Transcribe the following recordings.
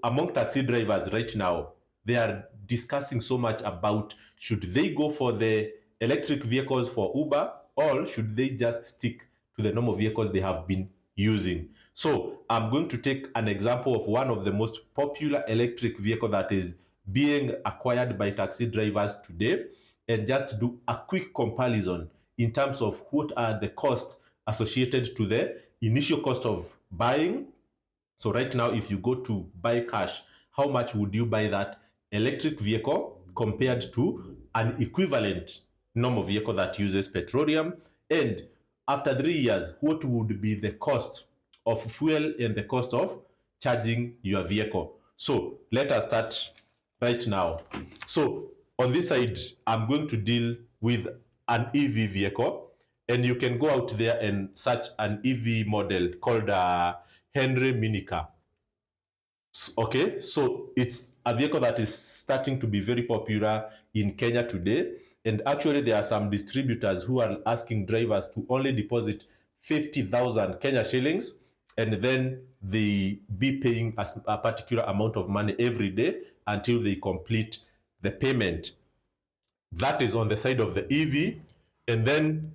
among taxi drivers right now, they are discussing so much about should they go for the electric vehicles for Uber, or should they just stick to the normal vehicles they have been using. So I'm going to take an example of one of the most popular electric vehicle that is being acquired by taxi drivers today, and just do a quick comparison in terms of what are the costs associated to the initial cost of buying. So right now, if you go to buy cash, how much would you buy that electric vehicle compared to an equivalent normal vehicle that uses petroleum? And after 3 years, what would be the cost of fuel and the cost of charging your vehicle? So let us start right now. So on this side, I'm going to deal with an EV vehicle, and you can go out there and search an EV model called Henry Minica. Okay, so it's a vehicle that is starting to be very popular in Kenya today. And actually, there are some distributors who are asking drivers to only deposit 50,000 Kenya shillings, and then they be paying a particular amount of money every day until they complete the payment. That is on the side of the EV. And then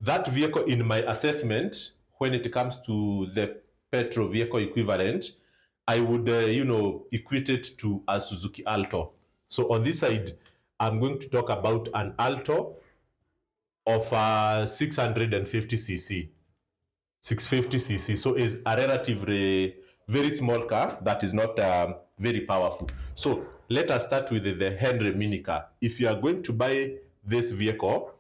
that vehicle, in my assessment, when it comes to the petrol vehicle equivalent, I would, equate it to a Suzuki Alto. So on this side, I'm going to talk about an Alto of 650cc. 650cc. So is a relatively very small car that is not very powerful. So let us start with the Henry Mini car. If you are going to buy this vehicle,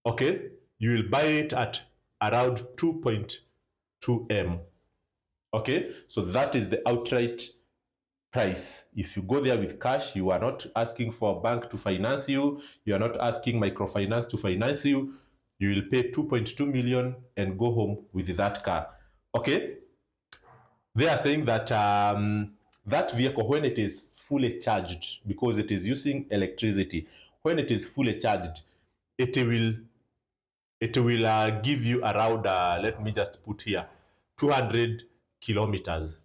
okay, you will buy it at around 2.2 M. Okay, so that is the outright price. If you go there with cash, you are not asking for a bank to finance you, you are not asking microfinance to finance you. You will pay 2.2 million and go home with that car. Okay, they are saying that that vehicle, when it is fully charged, because it is using electricity, when it is fully charged, it will give you around let me just put here 200 kilometers.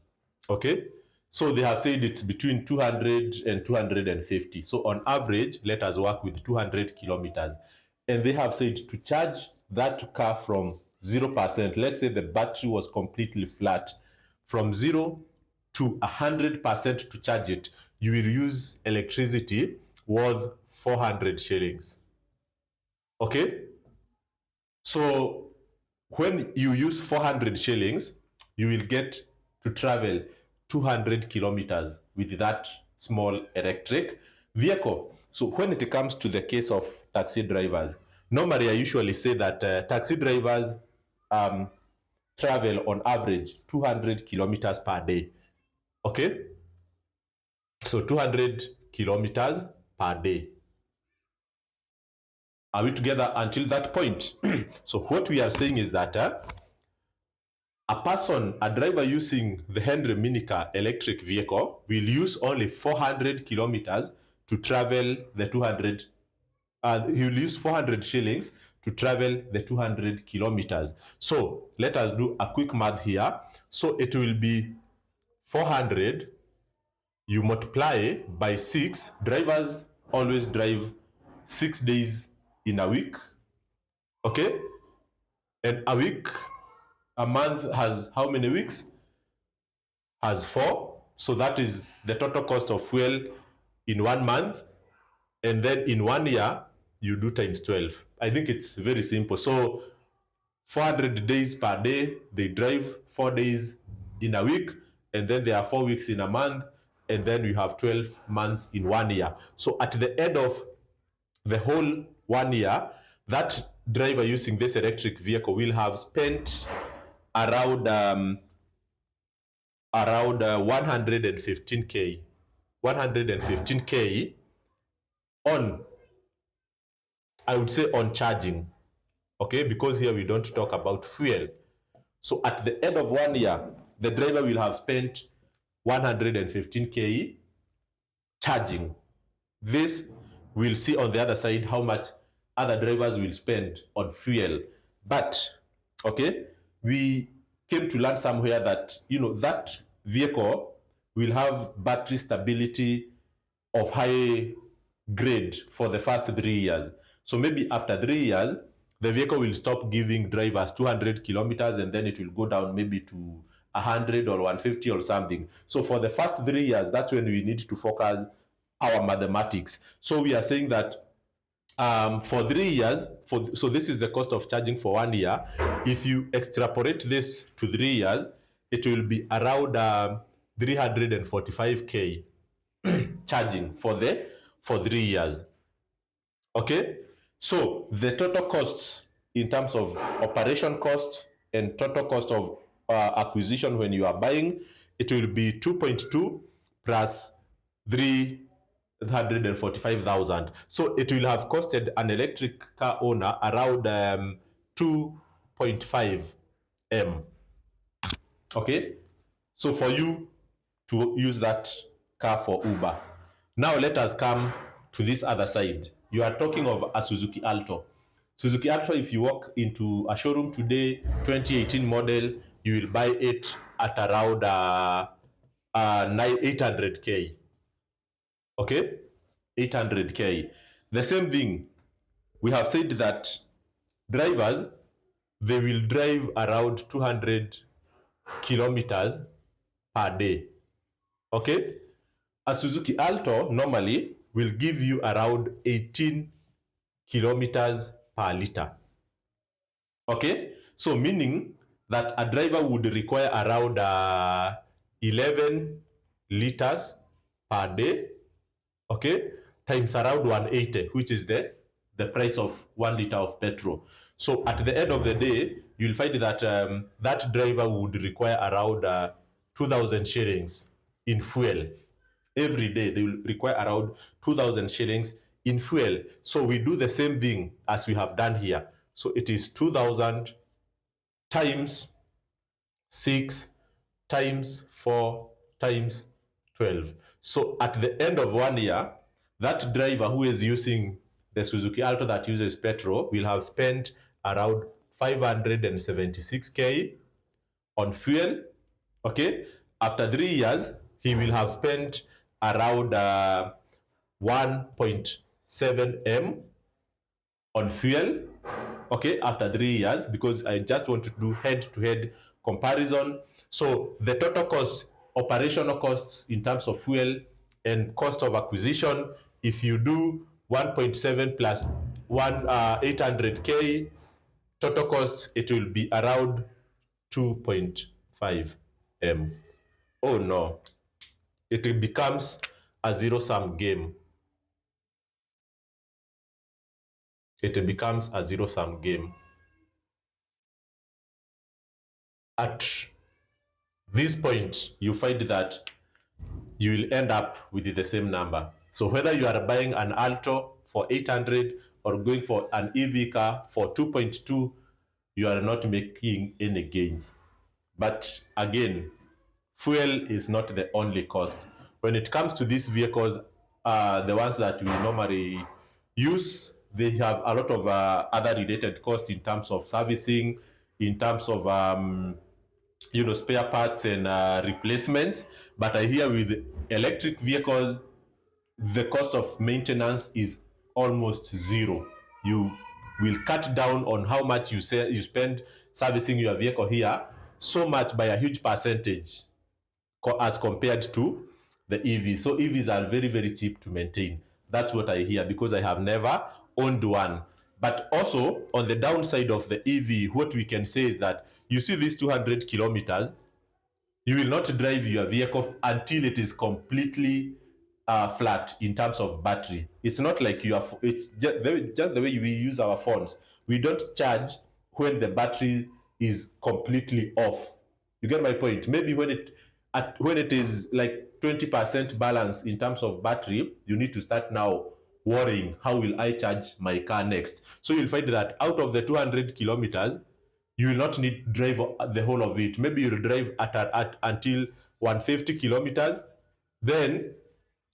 Okay, so they have said it's between 200 and 250. So on average, let us work with 200 kilometers. And they have said to charge that car from 0%, let's say the battery was completely flat, from 0 to 100% to charge it, you will use electricity worth 400 shillings. Okay, so when you use 400 shillings, you will get to travel 200 kilometers with that small electric vehicle. So when it comes to the case of taxi drivers, normally I usually say that taxi drivers travel on average 200 kilometers per day. Okay, so 200 kilometers per day. Are we together until that point? So what we are saying is that a driver using the Henry Minica electric vehicle will use only 400 kilometers to travel the 200. He will use 400 shillings to travel the 200 kilometers. So let us do a quick math here. So it will be 400, you multiply by 6. Drivers always drive 6 days in a week. Okay, and a month has how many weeks? Has 4. So that is the total cost of fuel in 1 month. And then in 1 year, you do times 12. I think it's very simple. So 400 days per day, they drive 4 days in a week, and then there are 4 weeks in a month, and then you have 12 months in 1 year. So at the end of the whole 1 year, that driver using this electric vehicle will have spent around 115k 115k on, I would say, on charging. Okay, because here we don't talk about fuel. So at the end of 1 year, the driver will have spent 115k charging. This, we'll see on the other side how much other drivers will spend on fuel. But okay, we came to learn somewhere that that vehicle will have battery stability of high grade for the first 3 years. So maybe after 3 years, the vehicle will stop giving drivers 200 kilometers and then it will go down maybe to 100 or 150 or something. So for the first 3 years, that's when we need to focus our mathematics. So we are saying that for 3 years, so this is the cost of charging for 1 year. If you extrapolate this to 3 years, it will be around 345k charging for 3 years. Okay, so the total costs in terms of operation costs and total cost of acquisition when you are buying, it will be 2.2 plus 345,000. So it will have costed an electric car owner around 2.5 M. Okay, so for you to use that car for Uber. Now let us come to this other side. You are talking of a Suzuki Alto. Suzuki Alto, if you walk into a showroom today, 2018 model, you will buy it at around 800k. Okay, 800k. The same thing, we have said that drivers, they will drive around 200 kilometers per day. Okay, a Suzuki Alto normally will give you around 18 kilometers per liter. Okay, so meaning that a driver would require around 11 liters per day, okay, times around 180, which is the price of 1 liter of petrol. So at the end of the day, you'll find that that driver would require around 2,000 shillings in fuel. Every day they will require around 2,000 shillings in fuel. So we do the same thing as we have done here. So it is 2,000 times 6 times 4 times 12. So at the end of 1 year, that driver who is using the Suzuki Alto that uses petrol will have spent around 576k on fuel. Okay, after 3 years, he will have spent around 1.7 M on fuel. Okay, after 3 years, because I just want to do head-to-head comparison. So the total costs, operational costs in terms of fuel and cost of acquisition, if you do 1.7 plus 800k total costs, it will be around 2.5 M. Oh no, it becomes a zero-sum game. It becomes a zero-sum game. At this point, you find that you will end up with the same number. So whether you are buying an Alto for 800 or going for an EV car for 2.2, you are not making any gains. But again, fuel is not the only cost. When it comes to these vehicles, the ones that we normally use, they have a lot of other related costs in terms of servicing, in terms of spare parts and replacements. But I hear with electric vehicles, the cost of maintenance is almost zero. You will cut down on how much you spend servicing your vehicle here so much by a huge percentage as compared to the EVs. So EVs are very, very cheap to maintain. That's what I hear because I have never owned one. But also on the downside of the EV, what we can say is that you see these 200 kilometers, you will not drive your vehicle until it is completely flat in terms of battery. It's not like you are, it's just the way we use our phones. We don't charge when the battery is completely off. You get my point? Maybe when it is like 20% balance in terms of battery, you need to start now worrying, how will I charge my car next? So you'll find that out of the 200 kilometers, you will not need drive the whole of it. Maybe you'll drive at until 150 kilometers. Then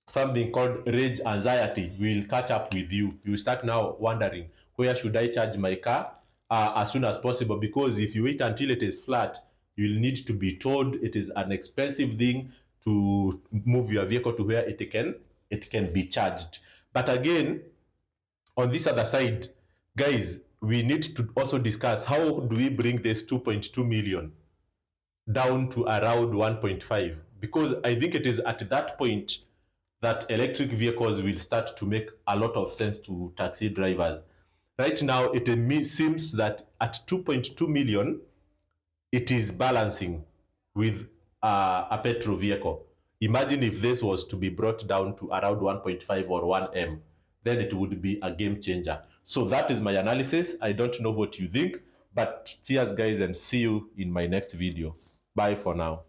something called rage anxiety will catch up with you. You start now wondering, where should I charge my car as soon as possible? Because if you wait until it is flat, you will need to be told. It is an expensive thing. to move your vehicle to where it can be charged. But again, on this other side, guys, we need to also discuss how do we bring this 2.2 million down to around 1.5, because I think it is at that point that electric vehicles will start to make a lot of sense to taxi drivers. Right now, it seems that at 2.2 million, it is balancing with a petrol vehicle. Imagine if this was to be brought down to around 1.5 or 1M, then it would be a game changer. So that is my analysis. I don't know what you think, but cheers, guys, and see you in my next video. Bye for now.